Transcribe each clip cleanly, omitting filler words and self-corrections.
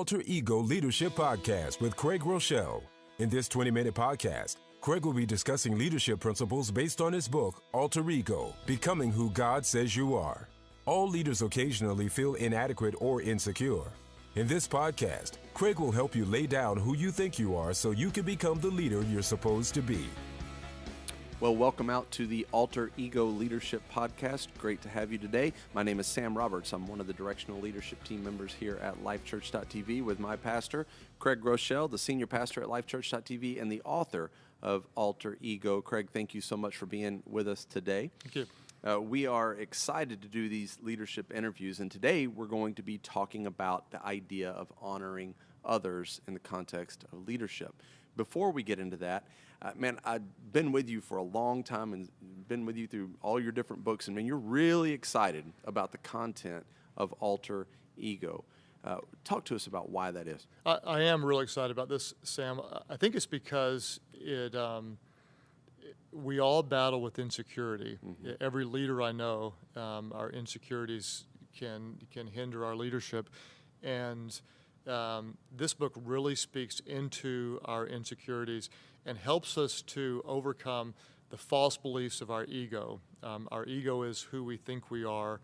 Alter Ego Leadership Podcast with Craig Rochelle. In this 20-minute podcast, Craig will be discussing leadership principles based on his book, Alter Ego, Becoming Who God Says You Are. All leaders occasionally feel inadequate or insecure. In this podcast, Craig will help you lay down who you think you are so you can become the leader you're supposed to be. Well, welcome out to the Alter Ego Leadership Podcast. Great to have you today. My name is Sam Roberts. I'm one of the directional leadership team members here at LifeChurch.tv with my pastor, Craig Rochelle, the senior pastor at LifeChurch.tv and the author of Alter Ego. Craig, thank you so much for being with us today. Thank you. We are excited to do these leadership interviews, and today we're going to be talking about the idea of honoring others in the context of leadership. Before we get into that, man, I've been with you for a long time and been with you through all your different books, and man, you're really excited about the content of Alter Ego. Talk to us about why that is. I am really excited about this, Sam. I think it's because we all battle with insecurity. Mm-hmm. Every leader I know, our insecurities can hinder our leadership, and this book really speaks into our insecurities and helps us to overcome the false beliefs of our ego. Our ego is who we think we are,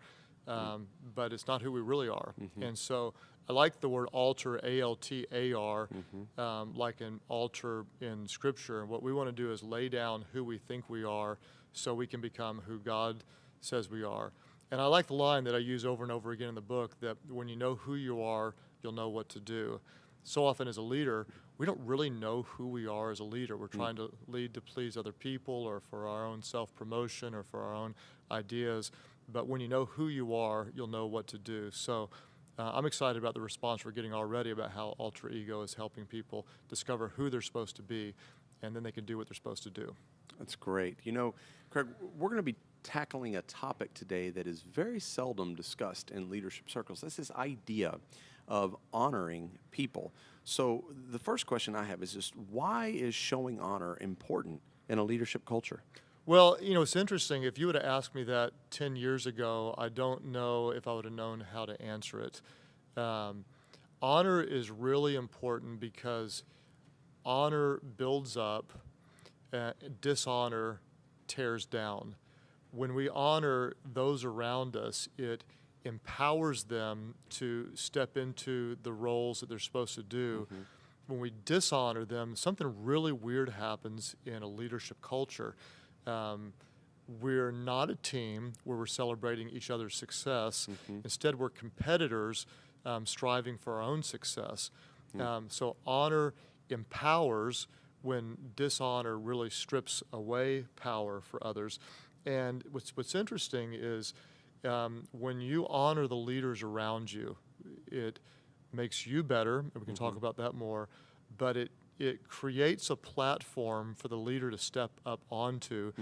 but it's not who we really are. Mm-hmm. And so I like the word altar, A-L-T-A-R, like an altar in Scripture. And what we want to do is lay down who we think we are so we can become who God says we are. And I like the line that I use over and over again in the book, that when you know who you are, you'll know what to do. So often as a leader, we don't really know who we are as a leader. We're trying to lead to please other people or for our own self-promotion or for our own ideas. But when you know who you are, you'll know what to do. So I'm excited about the response we're getting already about how Alter Ego is helping people discover who they're supposed to be, and then they can do what they're supposed to do. That's great. You know, Craig, we're going to be tackling a topic today that is very seldom discussed in leadership circles. That's this idea of honoring people. So the first question I have is just, why is showing honor important in a leadership culture? Well, you know, it's interesting. If you would have asked me that 10 years ago, I don't know if I would have known how to answer it. Honor is really important because honor builds up, dishonor tears down. When we honor those around us, it empowers them to step into the roles that they're supposed to do. Mm-hmm. When we dishonor them, something really weird happens in a leadership culture. We're not a team where we're celebrating each other's success. Mm-hmm. Instead, we're competitors striving for our own success. Mm-hmm. So honor empowers when dishonor really strips away power for others. And what's interesting is when you honor the leaders around you, it makes you better, and we can talk about that more, but it creates a platform for the leader to step up onto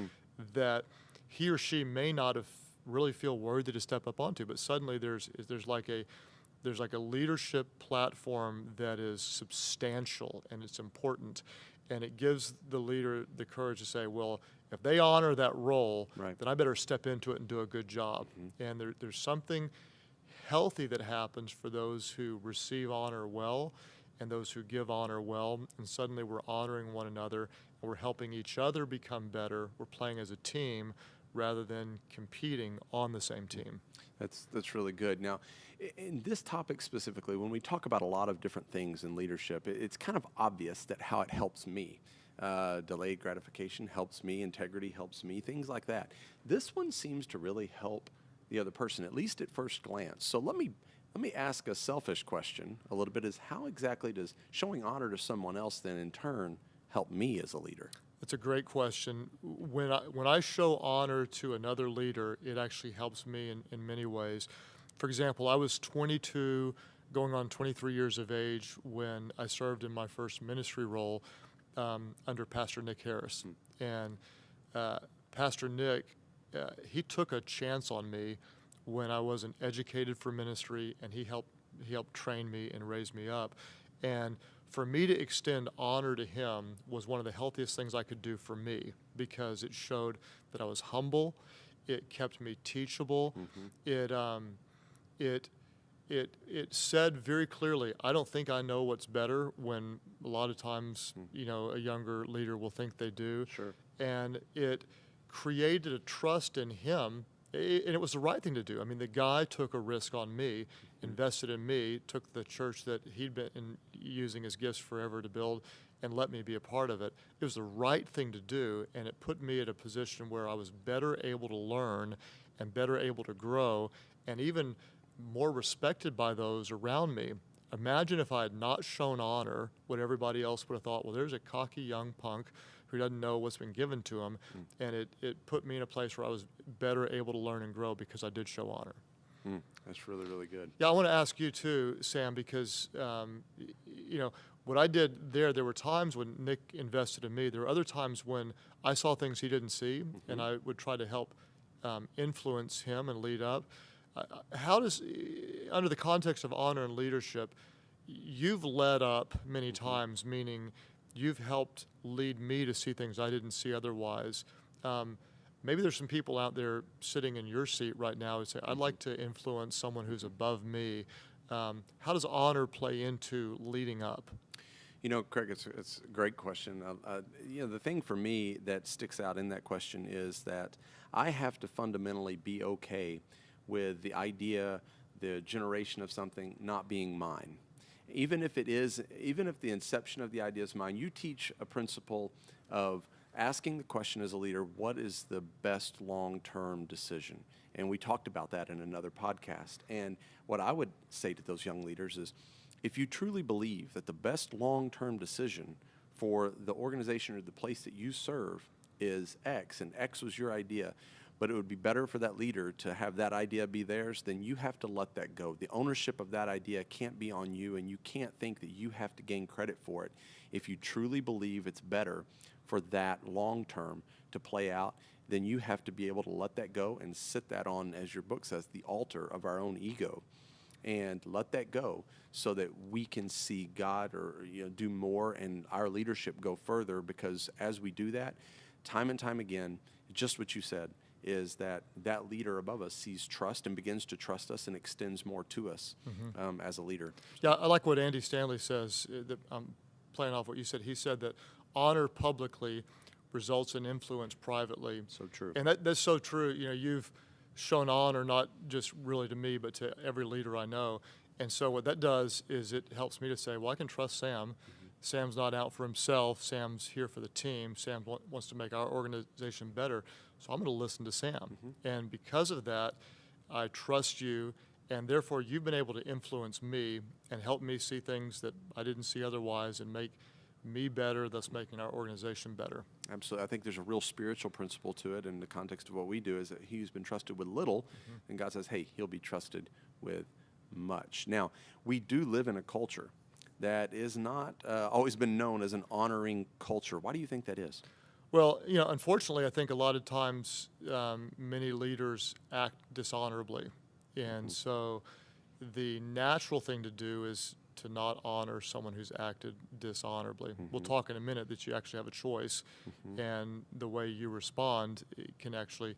that he or she may not have really feel worthy to step up onto, but suddenly there's like a leadership platform that is substantial and it's important, and it gives the leader the courage to say, well, if they honor that role, right, then I better step into it and do a good job. Mm-hmm. And there's something healthy that happens for those who receive honor well and those who give honor well, and suddenly we're honoring one another, and we're helping each other become better. We're playing as a team rather than competing on the same team. That's really good. Now, in this topic specifically, when we talk about a lot of different things in leadership, it's kind of obvious that how it helps me. Delayed gratification helps me, integrity helps me, things like that. This one seems to really help the other person, at least at first glance. So let me ask a selfish question a little bit, is how exactly does showing honor to someone else then in turn help me as a leader? That's a great question. When I show honor to another leader, it actually helps me in many ways. For example, I was 22, going on 23 years of age when I served in my first ministry role under Pastor Nick Harris. And Pastor Nick, he took a chance on me when I wasn't educated for ministry, and he helped train me and raise me up. And for me to extend honor to him was one of the healthiest things I could do for me, because it showed that I was humble, it kept me teachable, it it said very clearly, I don't think I know what's better, when a lot of times, a younger leader will think they do. Sure. And it created a trust in him, and it was the right thing to do. I mean, the guy took a risk on me, invested in me, took the church that he'd been using his gifts forever to build, and let me be a part of it. It was the right thing to do, and it put me at a position where I was better able to learn and better able to grow, and even more respected by those around me. Imagine if I had not shown honor, what everybody else would have thought, well, there's a cocky young punk who doesn't know what's been given to him. And it put me in a place where I was better able to learn and grow because I did show honor. That's really, really good. Yeah, I want to ask you too, Sam, because what I did there were times when Nick invested in me. There were other times when I saw things he didn't see, and I would try to help influence him and lead up. How does, under the context of honor and leadership, you've led up many times, meaning you've helped lead me to see things I didn't see otherwise. Maybe there's some people out there sitting in your seat right now who say, I'd like to influence someone who's above me. How does honor play into leading up? Craig, it's a great question. The thing for me that sticks out in that question is that I have to fundamentally be okay with the idea, the generation of something not being mine. Even if the inception of the idea is mine, you teach a principle of asking the question as a leader, what is the best long-term decision? And we talked about that in another podcast. And what I would say to those young leaders is, if you truly believe that the best long-term decision for the organization or the place that you serve is X, and X was your idea, but it would be better for that leader to have that idea be theirs, then you have to let that go. The ownership of that idea can't be on you, and you can't think that you have to gain credit for it. If you truly believe it's better for that long term to play out, then you have to be able to let that go and sit that on, as your book says, the altar of our own ego, and let that go so that we can see God do more and our leadership go further. Because as we do that, time and time again, just what you said, is that leader above us sees trust and begins to trust us and extends more to us as a leader. Yeah, I like what Andy Stanley says. I'm playing off what you said. He said that honor publicly results in influence privately. So true. And that's so true. You've shown honor not just really to me, but to every leader I know. And so what that does is it helps me to say, well, I can trust Sam. Sam's not out for himself. Sam's here for the team. Sam wants to make our organization better. So I'm going to listen to Sam. And because of that, I trust you, and therefore you've been able to influence me and help me see things that I didn't see otherwise and make me better, thus making our organization better. Absolutely. I think there's a real spiritual principle to it in the context of what we do, is that he who's been trusted with little, and God says, hey, he'll be trusted with much. Now, we do live in a culture that is not always been known as an honoring culture. Why do you think that is? Well, unfortunately, I think a lot of times many leaders act dishonorably. And so the natural thing to do is to not honor someone who's acted dishonorably. We'll talk in a minute that you actually have a choice, and the way you respond can actually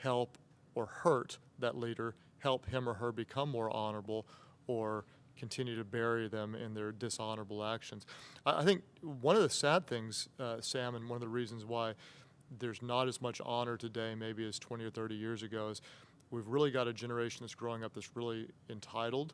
help or hurt that leader, help him or her become more honorable, or continue to bury them in their dishonorable actions. I think one of the sad things, Sam, and one of the reasons why there's not as much honor today maybe as 20 or 30 years ago is we've really got a generation that's growing up that's really entitled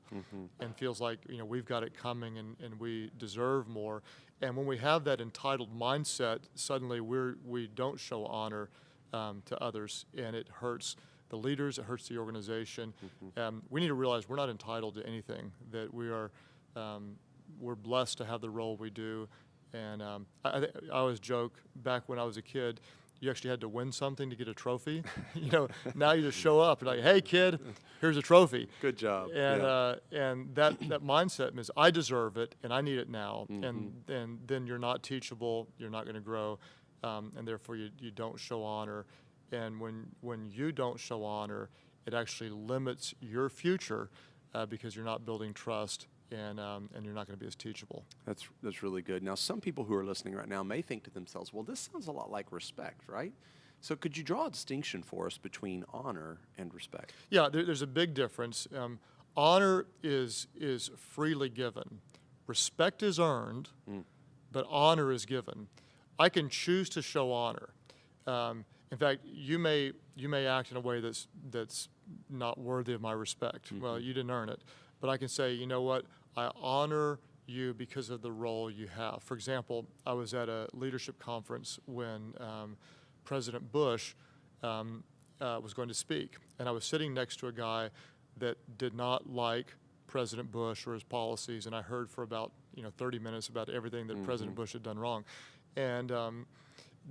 and feels like we've got it coming and we deserve more. And when we have that entitled mindset, suddenly we don't show honor to others, and it hurts the leaders, it hurts the organization. We need to realize we're not entitled to anything, that we're blessed to have the role we do. And I always joke, back when I was a kid, you actually had to win something to get a trophy. Now you just show up and like, hey kid, here's a trophy. Good job. And that mindset means I deserve it and I need it now. And then you're not teachable, you're not going to grow, and therefore you don't show honor. And when you don't show honor, it actually limits your future because you're not building trust, and you're not going to be as teachable. That's really good. Now, some people who are listening right now may think to themselves, well, this sounds a lot like respect, right? So could you draw a distinction for us between honor and respect? Yeah, there's a big difference. honor is freely given. Respect is earned, but honor is given. I can choose to show honor. In fact, you may act in a way that's not worthy of my respect. Well, you didn't earn it. But I can say, you know what? I honor you because of the role you have. For example, I was at a leadership conference when President Bush was going to speak, and I was sitting next to a guy that did not like President Bush or his policies, and I heard for about 30 minutes about everything that President Bush had done wrong. And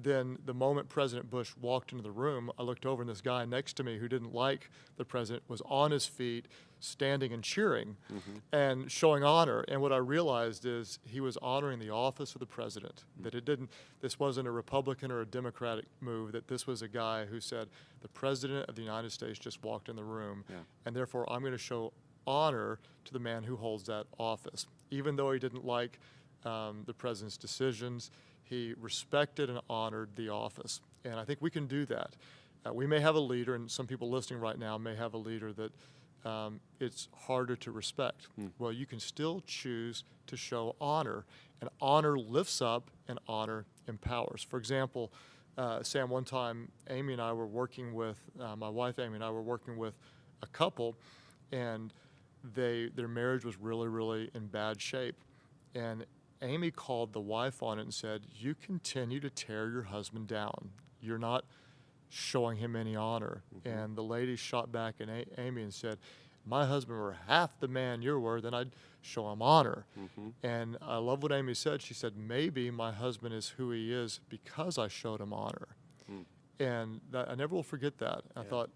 then the moment President Bush walked into the room, I looked over and this guy next to me who didn't like the president was on his feet, standing and cheering and showing honor. And what I realized is he was honoring the office of the president, that this wasn't a Republican or a Democratic move, that this was a guy who said, the President of the United States just walked in the room, and therefore I'm going to show honor to the man who holds that office. Even though he didn't like the president's decisions, he respected and honored the office. And I think we can do that. We may have a leader, and some people listening right now may have a leader that it's harder to respect. Well, you can still choose to show honor, and honor lifts up and honor empowers. For example, Sam, one time Amy and I were working with, my wife Amy and I were working with a couple, and their marriage was really, really in bad shape. And Amy called the wife on it and said, you continue to tear your husband down. You're not showing him any honor. And the lady shot back at Amy and said, my husband were half the man you were, then I'd show him honor. And I love what Amy said. She said, maybe my husband is who he is because I showed him honor. And I never will forget that. I thought,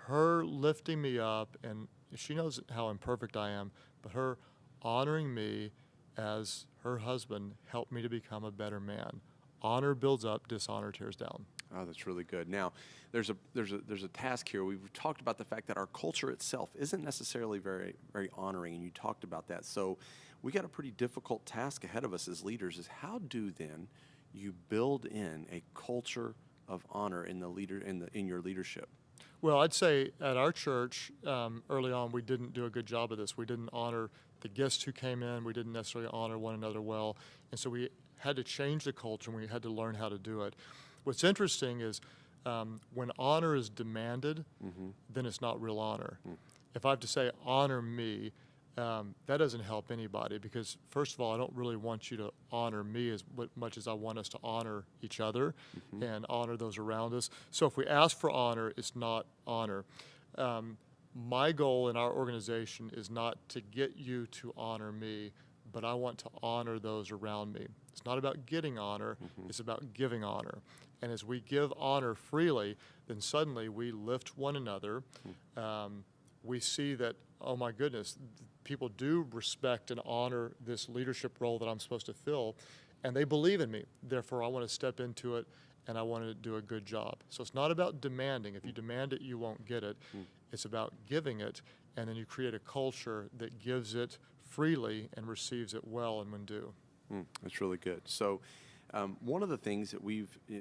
her lifting me up, and she knows how imperfect I am, but her honoring me as her husband helped me to become a better man. Honor builds up, dishonor tears down. Oh, that's really good. Now, there's a task here. We've talked about the fact that our culture itself isn't necessarily very, very honoring, and you talked about that. So we got a pretty difficult task ahead of us as leaders, is how do then you build in a culture of honor in your leadership? Well, I'd say at our church, early on, we didn't do a good job of this. We didn't honor the guests who came in. We didn't necessarily honor one another well. And so we had to change the culture, and we had to learn how to do it. What's interesting is when honor is demanded, then it's not real honor. If I have to say, honor me, that doesn't help anybody, because first of all, I don't really want you to honor me as much as I want us to honor each other and honor those around us. So if we ask for honor, it's not honor. My goal in our organization is not to get you to honor me, but I want to honor those around me. It's not about getting honor, it's about giving honor. And as we give honor freely, then suddenly we lift one another. We see that, oh my goodness, people do respect and honor this leadership role that I'm supposed to fill, and they believe in me. Therefore, I want to step into it, and I want to do a good job. So it's not about demanding. If you demand it, you won't get it. It's about giving it, and then you create a culture that gives it freely and receives it well and when due. That's really good. So one of the things that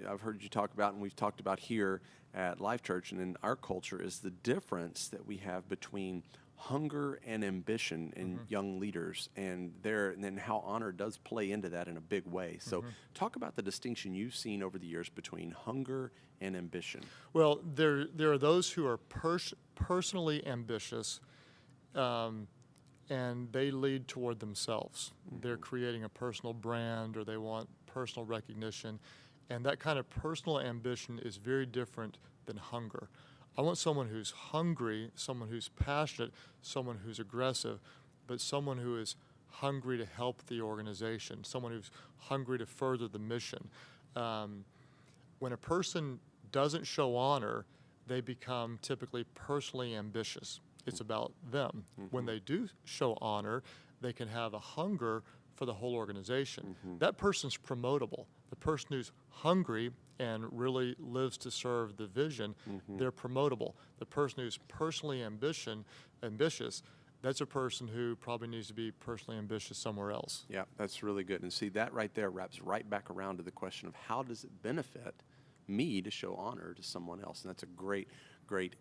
I've heard you talk about, and we've talked about here at Life Church and in our culture, is the difference that we have between hunger and ambition in young leaders, and then how honor does play into that in a big way. So talk about the distinction you've seen over the years between hunger and ambition. Well, there are those who are personally ambitious, and they lead toward themselves. They're creating a personal brand, or they want personal recognition, and that kind of personal ambition is very different than hunger. I want someone who's hungry, someone who's passionate, someone who's aggressive, but someone who is hungry to help the organization, someone who's hungry to further the mission. When a person doesn't show honor, they become typically personally ambitious. It's about them. When they do show honor, they can have a hunger for the whole organization. That person's promotable. The person who's hungry and really lives to serve the vision, they're promotable. The person who's personally ambitious, that's a person who probably needs to be personally ambitious somewhere else. Yeah, that's really good. And see, that right there wraps right back around to the question of how does it benefit me to show honor to someone else? And that's a great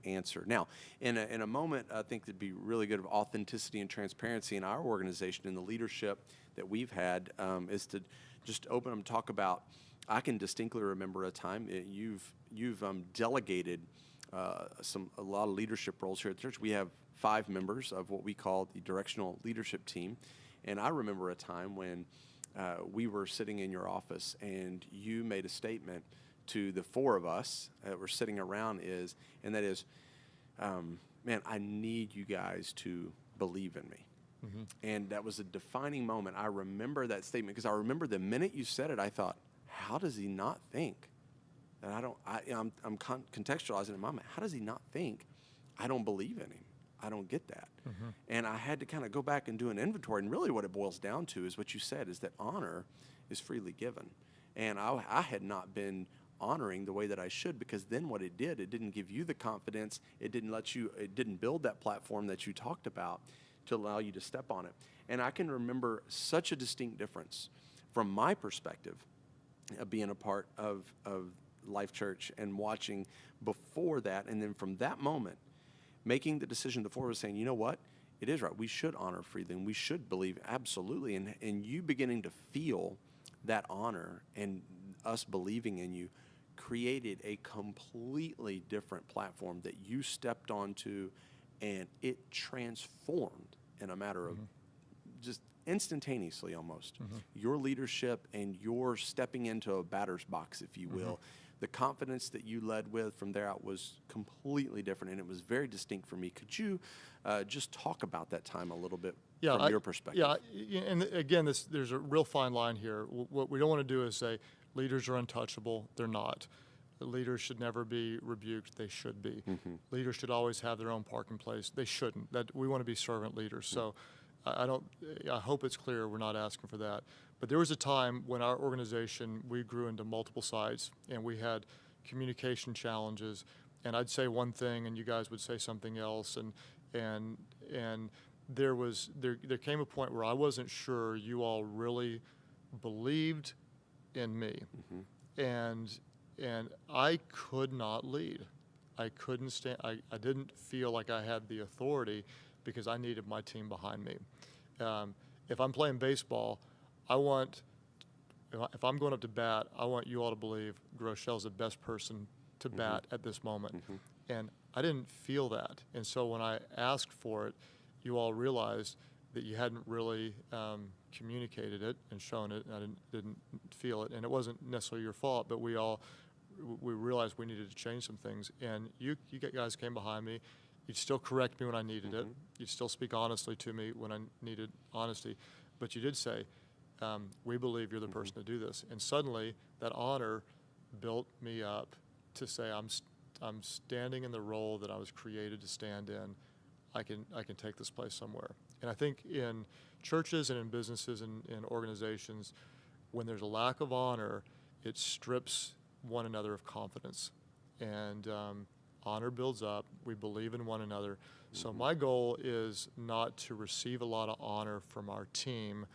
answer. Now, in a moment, I think it'd be really good of authenticity and transparency in our organization and the leadership that we've had is to just open and talk about. I can distinctly remember a time you've delegated a lot of leadership roles here at the church. We have 5 members of what we call the directional leadership team, and I remember a time when we were sitting in your office and you made a statement to the 4 of us that were sitting around and that is, man, I need you guys to believe in me. Mm-hmm. And that was a defining moment. I remember that statement because I remember the minute you said it, I thought, how does he not think that I'm contextualizing it in my mind. How does he not think I don't believe in him? I don't get that. Mm-hmm. And I had to kind of go back and do an inventory. And really what it boils down to is what you said, is that honor is freely given. And I had not been honoring the way that I should, because then what it didn't give you the confidence. It didn't build that platform that you talked about to allow you to step on it. And I can remember such a distinct difference from my perspective of being a part of Life Church and watching before that. And then from that moment, making the decision, the 4 was saying, you know what? It is right. We should honor freely and we should believe absolutely. And you beginning to feel that honor and us believing in you created a completely different platform that you stepped onto, and it transformed in a matter of just instantaneously almost. Your leadership and your stepping into a batter's box, if you will. The confidence that you led with from there out was completely different, and it was very distinct for me. Could you just talk about that time a little bit from your perspective? Yeah, and again, there's a real fine line here. What we don't want to do is say leaders are untouchable. They're not. Leaders should never be rebuked. They should be. Leaders should always have their own parking place. They shouldn't. We want to be servant leaders. So I hope it's clear we're not asking for that. But there was a time when our organization, we grew into multiple sites, and we had communication challenges, and I'd say one thing and you guys would say something else, and there came a point where I wasn't sure you all really believed in me. And I could not lead. I couldn't stand. I didn't feel like I had the authority because I needed my team behind me. If I'm playing baseball, if I'm going up to bat, I want you all to believe Grochelle's the best person to bat at this moment. And I didn't feel that. And so when I asked for it, you all realized that you hadn't really communicated it and shown it, and I didn't feel it. And it wasn't necessarily your fault, but we realized we needed to change some things. And you guys came behind me. You'd still correct me when I needed it. You'd still speak honestly to me when I needed honesty. But you did say, we believe you're the person to do this. And suddenly, that honor built me up to say, I'm standing in the role that I was created to stand in. I can take this place somewhere. And I think in churches and in businesses and in organizations, when there's a lack of honor, it strips one another of confidence. And honor builds up. We believe in one another. So my goal is not to receive a lot of honor from our team.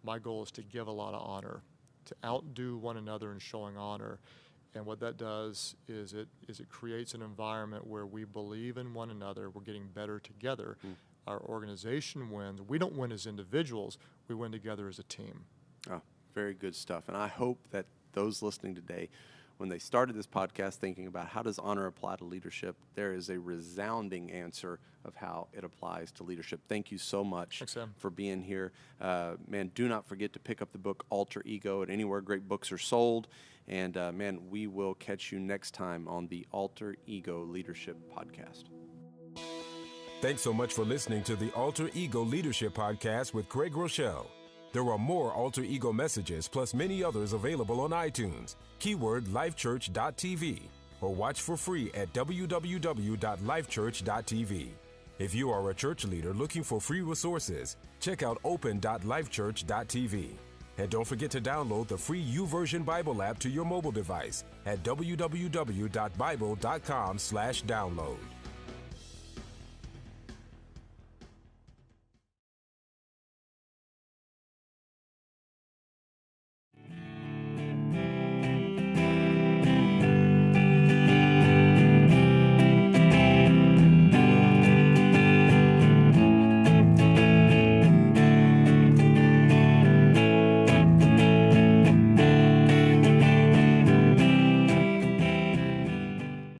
My goal is to give a lot of honor, to outdo one another in showing honor. And what that does is it creates an environment where we believe in one another. We're getting better together. Our organization wins. We don't win as individuals. We win together as a team. Oh, very good stuff. And I hope that those listening today, when they started this podcast thinking about how does honor apply to leadership, there is a resounding answer of how it applies to leadership. Thank you so much for being here. Man, do not forget to pick up the book Alter Ego at anywhere great books are sold. And man, we will catch you next time on the Alter Ego Leadership Podcast. Thanks so much for listening to the Alter Ego Leadership Podcast with Craig Rochelle. There are more Alter Ego messages plus many others available on iTunes. Keyword lifechurch.tv or watch for free at www.lifechurch.tv. If you are a church leader looking for free resources, check out open.lifechurch.tv. And don't forget to download the free YouVersion Bible app to your mobile device at www.bible.com/download.